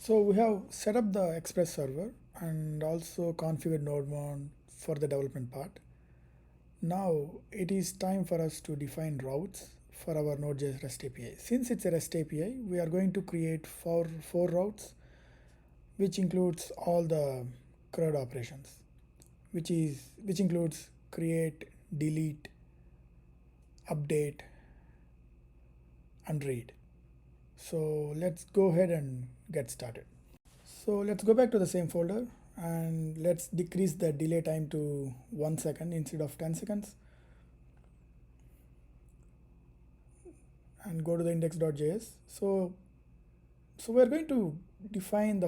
So we have set up the Express server and also configured node1 for the development part. Now it is time for us to define routes for our Node.js REST API. Since it's a REST API, we are going to create four routes, which includes all the CRUD operations, which includes create, delete, update, and read. So let's go ahead and get started. So let's go back to the same folder and let's decrease the delay time to 1 second instead of 10 seconds. And go to the index.js. So we're going to define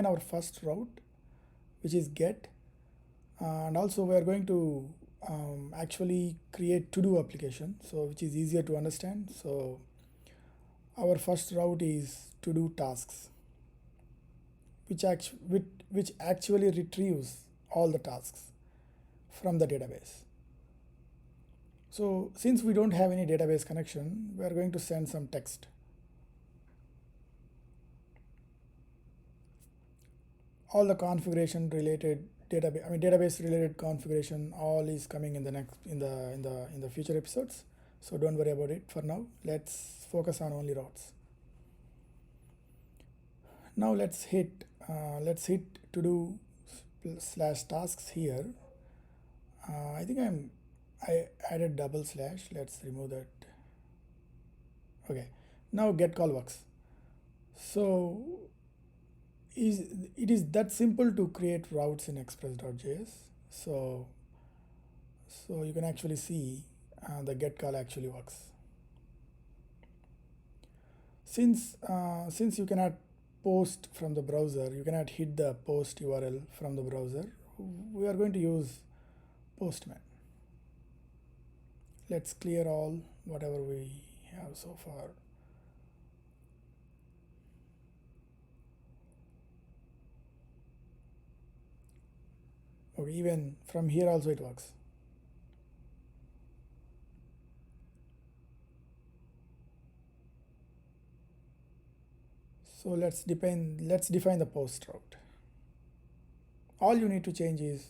our first route, which is get, and also we're going to actually create to-do application, so which is easier to understand. So our first route is to-do tasks, which actually retrieves all the tasks from the database. So since we don't have any database connection, we are going to send some text. All the configuration related database related configuration all is coming in the future episodes. So don't worry about it for now. Let's focus on only routes. Now let's hit to do /tasks here. I think I added double slash. Let's remove that. Okay, now get call works. So it is that simple to create routes in express.js. So you can actually see the get call actually works. Since you cannot post from the browser, you cannot hit the post URL from the browser, we are going to use Postman. Let's clear all whatever we have so far. Okay, even from here also it works. So let's define the post route. All you need to change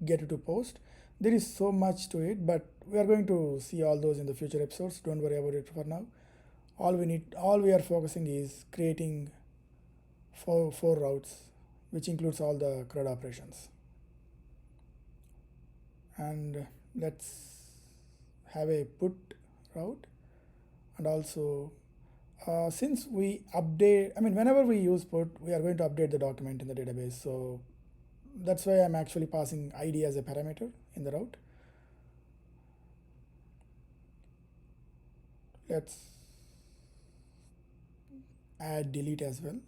get to post. There is so much to it, but we are going to see all those in the future episodes. Don't worry about it for now. All we are focusing is creating four routes, which includes all the CRUD operations. And let's have a put route, and also since we update, whenever we use put, we are going to update the document in the database. So that's why I'm actually passing ID as a parameter in the route. Let's add delete as well.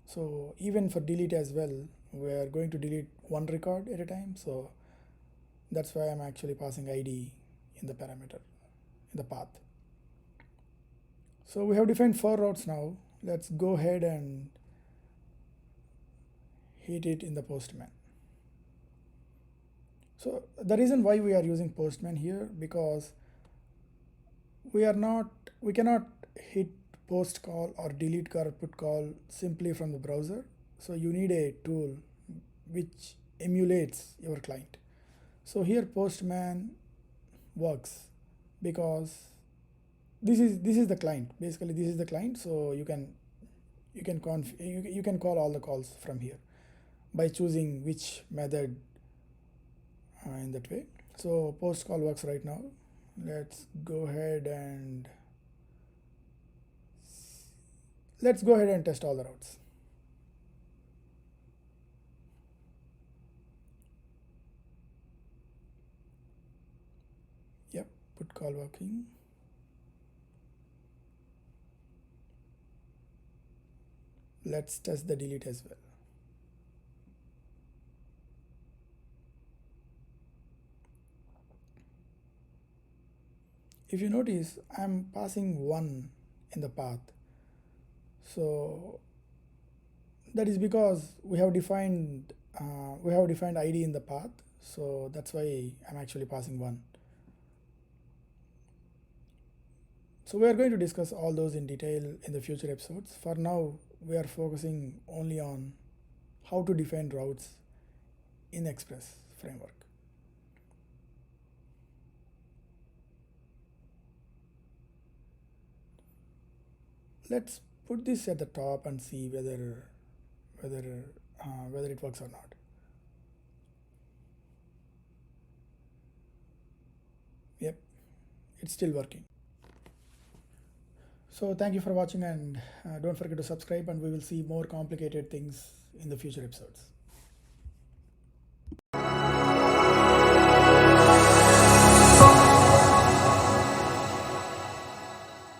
So even for delete as well, we are going to delete one record at a time. So that's why I'm actually passing ID in the parameter, in the path. So we have defined 4 routes now. Let's go ahead and hit it in the Postman. So the reason why we are using Postman here, because we cannot hit post call or delete call or put call simply from the browser. So you need a tool which emulates your client. So here Postman works because this is the client. Basically this is the client, so you can call all the calls from here by choosing which method in that way. So post call works right now. Let's go ahead and test all the routes. Yep, put call working. Let's test the delete as well. If you notice, I'm passing 1 in the path. So that is because we have defined ID in the path. So that's why I'm actually passing 1. So we are going to discuss all those in detail in the future episodes. For now, we are focusing only on how to define routes in Express framework. Let's put this at the top and see whether it works or not. Yep, it's still working. So thank you for watching, and don't forget to subscribe, and we will see more complicated things in the future episodes.